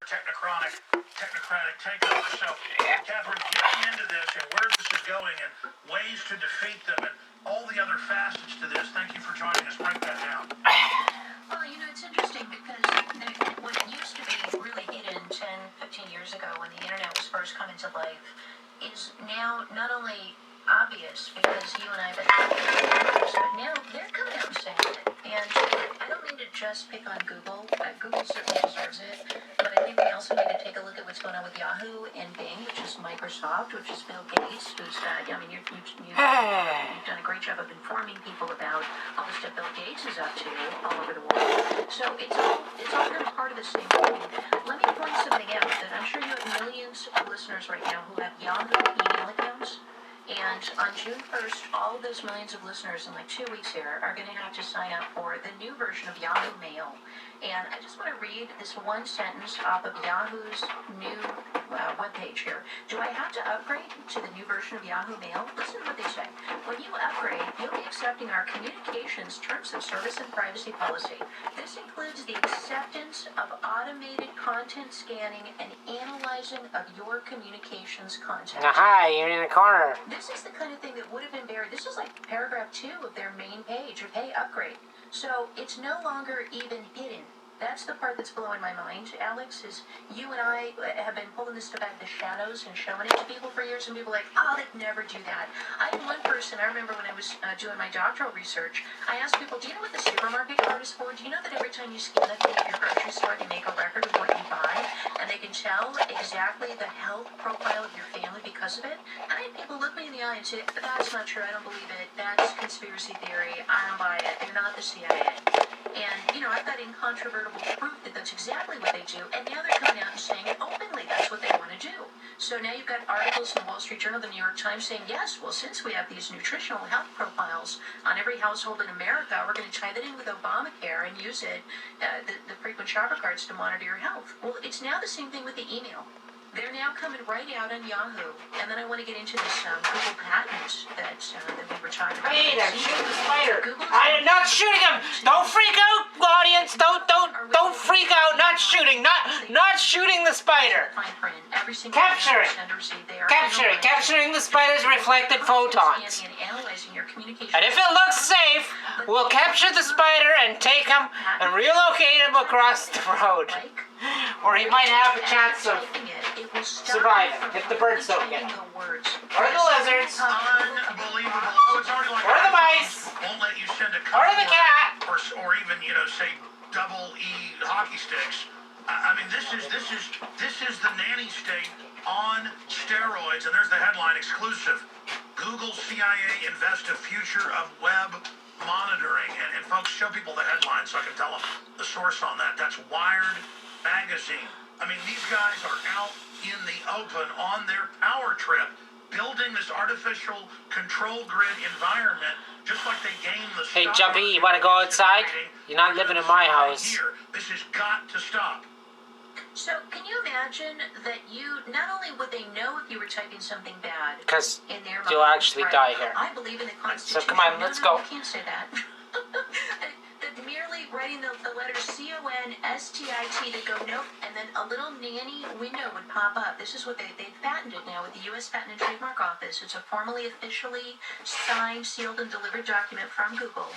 technocratic takeover. So, Catherine, getting into this and where this is going and ways to defeat them and all the other facets to this, thank you for joining us. Break that down. Well, it's interesting because what used to be really hidden 10, 15 years ago when the internet was first coming to life is now not only obvious because you and I have been talking about this, but now they're coming out and saying it. And I don't mean to just pick on Google. Google certainly deserves it. But I think we also need to take a look at what's going on with Yahoo and Bing, which is Microsoft, which is Bill Gates, who's you've done a great job of informing people about all the stuff Bill Gates is up to all over the world. So it's all kind of part of the same thing. Let me point something out that I'm sure you have millions of listeners right now who have Yahoo email accounts. And on June 1st, all of those millions of listeners in like 2 weeks here are going to have to sign up for the new version of Yahoo Mail. And I just want to read this one sentence off of Yahoo's new webpage here. Do I have to upgrade to the new version of Yahoo Mail? Listen to what they say. When you upgrade, you'll be accepting our communications terms of service and privacy policy. This includes the acceptance of automated content scanning and analyzing of your communications content. Hi, you're in a corner. This is the kind of thing that would have been buried. This is like paragraph 2 of their main page of hey, upgrade. So it's no longer even hidden. That's the part that's blowing my mind, Alex, is you and I have been pulling this stuff out of the shadows and showing it to people for years, and people are like, oh, they'd never do that. I had one person, I remember when I was doing my doctoral research, I asked people, do you know what the supermarket card is for? Do you know that every time you scan the thing at your grocery store, they make a record of what you buy, and they can tell exactly the health profile of your family because of it? And I had people look me in the eye and say, that's not true, I don't believe it, that's conspiracy theory, I don't buy it, they're not the CIA. And, I've got incontrovertible proof that that's exactly what they do. And now they're coming out and saying it openly. That's what they want to do. So now you've got articles in the Wall Street Journal, the New York Times saying, yes, well, since we have these nutritional health profiles on every household in America, we're going to tie that in with Obamacare and use it, the frequent shopper cards to monitor your health. Well, it's now the same thing with the email. They're now coming right out on Yahoo. And then I want to get into this Google patent that we were talking about. Wait, I'm shooting the spider. I'm not shooting him. Don't freak out, audience. Don't freak out. Not shooting. Not shooting the spider. Capturing the spider's reflected photons. And if it looks safe, we'll capture the spider and take him and relocate him across the road, where he might have a chance of surviving if the birds don't get him. Or the lizards. Unbelievable. Oh, it's already like or the mice. Won't let you send a or the cat. Or even, say double E hockey sticks. I mean, this is the nanny state on steroids, and there's the headline exclusive. Google CIA invest a future of web monitoring. And folks, show people the headline so I can tell them the source on that. That's Wired Magazine. I mean, these guys are out in the open on their power trip, building this artificial control grid environment, just like they game the Hey, Jumpy, you want to go outside? You're not living in my house. This has got to stop. So, can you imagine that not only would they know if you were typing something bad, because in their you'll actually die here. I believe in the Constitution. So come on, let's go. You can't say that. That merely writing the letters CONSTIT to go nope, and then a little nanny window would pop up. This is what they've patented now with the U.S. Patent and Trademark Office. It's a formally, officially signed, sealed, and delivered document from Google.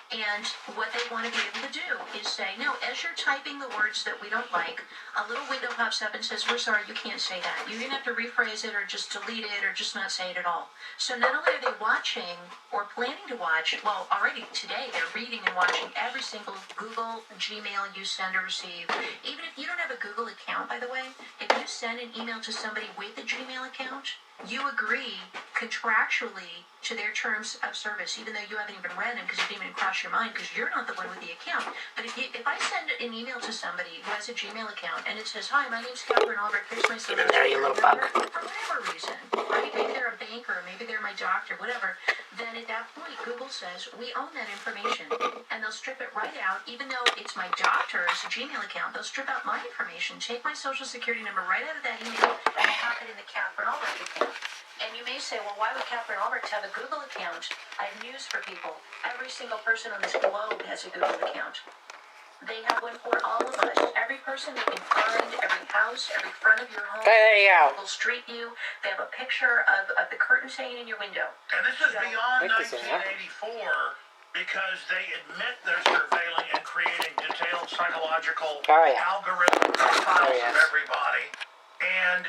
And what they want to be able to do is say, no, as you're typing the words that we don't like, a little window pops up and says, we're sorry, you can't say that. You're going to have to rephrase it or just delete it or just not say it at all. So not only are they watching or planning to watch, well, already today they're reading and watching every single Google, Gmail you send or receive. Even if you don't have a Google account, by the way, if you send an email to somebody with a Gmail account, you agree contractually to their terms of service, even though you haven't even read them because it didn't even cross your mind because you're not the one with the account. But if I send an email to somebody who has a Gmail account and it says, hi, my name's Katherine Albrecht, here's my social security number, for whatever reason, right? Maybe they're a banker, maybe they're my doctor, whatever, then at that point, Google says, we own that information. And they'll strip it right out, even though it's my doctor's Gmail account, they'll strip out my information, take my social security number right out of that email, and pop it in the Katherine Albrecht account. And you may say, well, why would Katherine Albrecht have a Google account? I have news for people. Every single person on this globe has a Google account. They have one for all of us. Every person they can find, every house house, every front of your home. Okay, there you go. Google Street View. They have a picture of the curtains hanging in your window. And this is beyond 1984 because they admit they're surveilling and creating detailed psychological algorithm profiles of everybody. And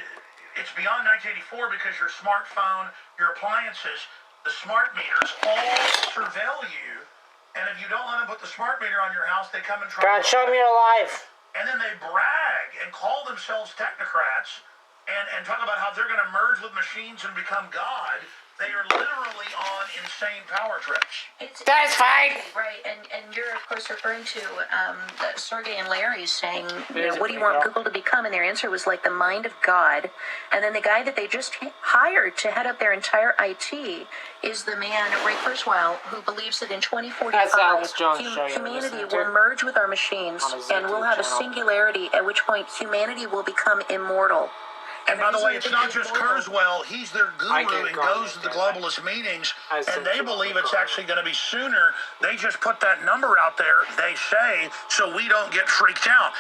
it's beyond 1984 because your smartphone, your appliances, the smart meters all surveil you. And if you don't let them put the smart meter on your house, they come and try God, show me your life. And then they brag and call themselves technocrats and talk about how they're going to merge with machines and become God. They are literally on insane power trips. That's fine. Right, and you're, of course, referring to Sergey and Larry saying, what do you want Google to become? And their answer was like the mind of God. And then the guy that they just hired to head up their entire IT is the man, Ray Kurzweil, who believes that in 2045, humanity will merge with our machines and we'll have a singularity, at which point humanity will become immortal. And by the way, it's not just Kurzweil. He's their guru and goes to the globalist meetings, and they believe it's actually going to be sooner. They just put that number out there, they say, so we don't get freaked out.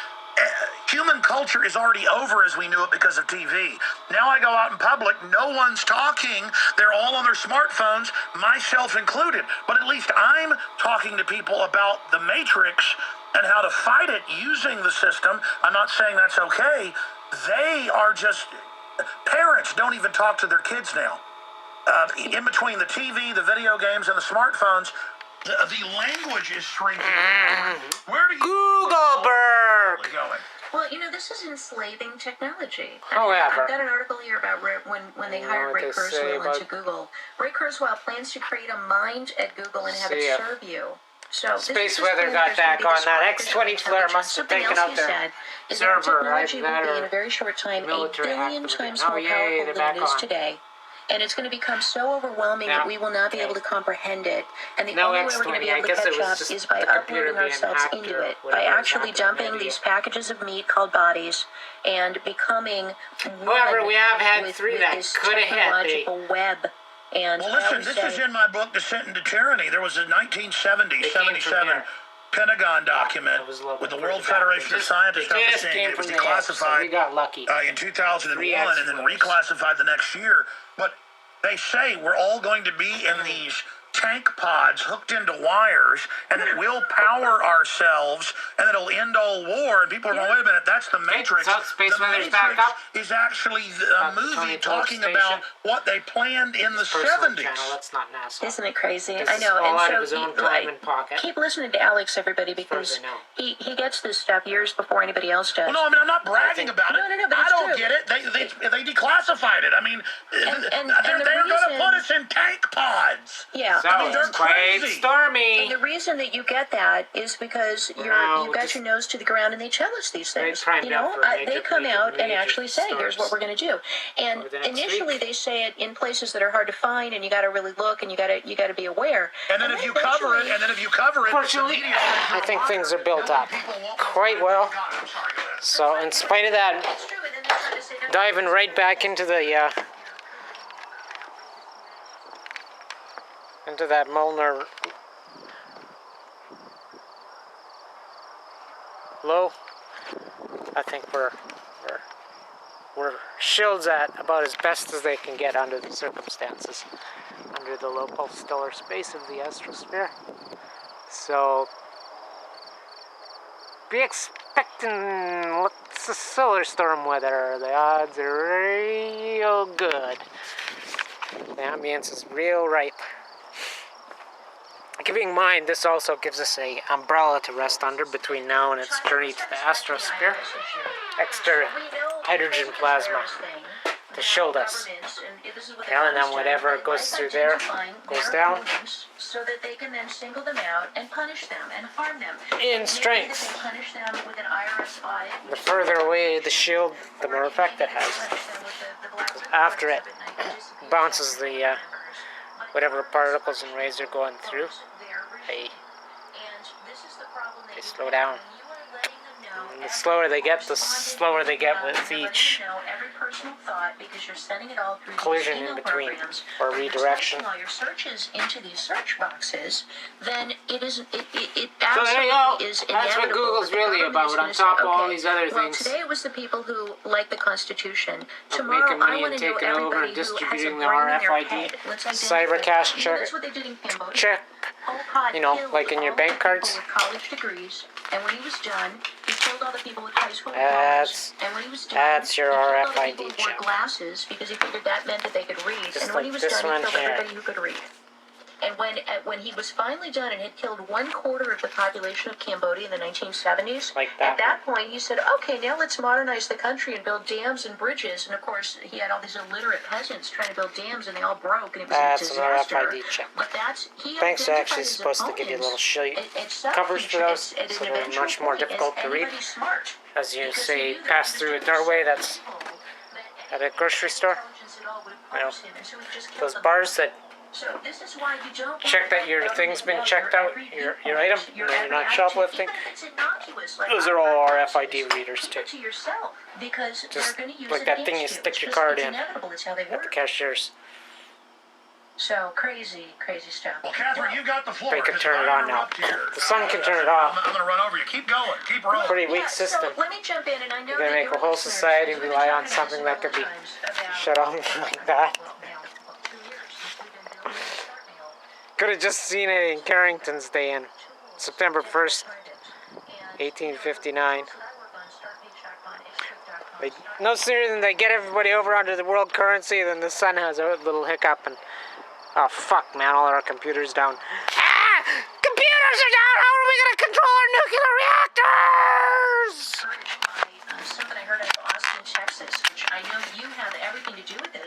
Human culture is already over as we knew it because of TV. Now I go out in public, no one's talking. They're all on their smartphones, myself included. But at least I'm talking to people about the Matrix and how to fight it using the system. I'm not saying that's okay. They are just, parents don't even talk to their kids now. In between the TV, the video games, and the smartphones, the language is shrinking. Where do you Googleberg going? Well, this is enslaving technology. However, I've got an article here about when they hired Ray Kurzweil into Google. Ray Kurzweil plans to create a mind at Google and have it serve you. So Space Weather got back on that. X-20 flare must have taken out their server. Technology will be in a very short time 8 billion times more powerful than it is today. And it's going to become so overwhelming that we will not be able to comprehend it. And the only way we're going to be able to catch up is by uploading ourselves into it, by actually dumping these packages of meat called bodies and becoming however, we have had with, three with that this could have hit technological web. And well, listen, this is in my book, Descent into Tyranny. There was a 1970, 77 Pentagon document with the World Federation of Scientists overseeing it. It was declassified in 2001 and then reclassified the next year. But they say we're all going to be in these tank pods hooked into wires, and that we'll power ourselves, and it'll end all war. And people are going, wait a minute, that's the Matrix. So Space the Weather's Matrix back up. is actually a movie talking about what they planned in the 70s. That's not NASA. Isn't it crazy? This I know. All and out so of his own time and pocket. Keep listening to Alex, everybody, because he gets this stuff years before anybody else does. Well, no, I mean, I'm not bragging about it. No, but I don't true. get it. They declassified it. I mean, they're going to put us in tank pods. Yeah. So I mean, they're quite crazy. stormy. And the reason that you get that is because you've got your nose to the ground and they challenge these things. They come out and actually say, here's what we're going to do. And initially they say it in places that are hard to find, and you got to really look, and you got to be aware. And then if you cover it, fortunately, I think things are built up quite well. So in spite of that, diving right back into the into that Molnar low, I think we're shields at about as best as they can get under the circumstances, under the low pulse stellar space of the astrosphere. So be expecting lots of solar storm weather. The odds are real good. The ambience is real ripe. Keeping in mind, this also gives us an umbrella to rest under between now and its journey to the astrosphere. Extra hydrogen plasma to shield us. And then whatever goes through there goes down. So that they can then single them out and punish them and harm them. In strength. Punish them with an IRS audit. The further away the shield, the more effect it has. After it bounces the whatever particles and rays are going through, they slow down. And the slower they get, the slower they get with each every personal thought, because you're sending it all through collision these in email between, programs, or you're redirection. typing all your searches into these search boxes, then it So there you go. absolutely is That's what inevitable Google's that the really government is about, on gonna top say, of all okay, these other well, things. today it was the people who like the Constitution. Of Tomorrow, making I money want and to know taking over everybody and who has a distributing the brain in their RFID, head. Let's identify cybercash them. check, That's what they did in Cambodia. check, Pol Pot you know, killed like in your all bank the people cards. with college degrees, and when he was done, he killed all the people with high school That's- diplomas. And when he was done, that's your he killed all the RFID people who wore chip. glasses because he figured that meant that they could read. Just And when like he was this done, one he killed here. everybody who could read. And when he was finally done and had killed 1/4 of the population of Cambodia in the 1970s, Like that at that point he said, okay, now let's modernize the country and build dams and bridges. And of course, he had all these illiterate peasants trying to build dams, and they all broke, and it was That's a an disaster. RFID chip. But he Thanks are identified actually his supposed to give you little opponents at covers for those, subteachers at so an they're eventual much more point as difficult to read. anybody smart. As you Because say, he knew that pass he through a was doing doorway so that's evil that at a grocery store. intelligence at all would You know, oppose him, and so he just killed those them. bars that So this is why you don't check that your thing's been checked out, your item, and that you're not shoplifting. Even if it's innocuous, like Those are all RFID readers too. to yourself, because Just they're going to use like it that thing you against stick your It's card just- in It's inevitable. It's how they at the work. cashiers. So crazy stuff. Well, Catherine, you got the floor. They can 'cause turn if it I on now. interrupt here, The sun can turn it off. I'm gonna run over you. Keep going. Keep rolling. Pretty weak Yeah, system. So let me jump in, and I know You're gonna that make a your whole listeners, society because we've rely been on talking something about that this could be several times about, shut off like that. well, now, 2 years since we've been building this start mail. Could have just seen it in Carrington's Day in September 1st, 1859. They, no sooner than they get everybody over onto the world currency, than the sun has a little hiccup and, oh fuck man, all our computers down. Ah! Computers are down! How are we gonna control our nuclear reactors? Something I heard out of Austin, Texas, which I know you have everything to do with this.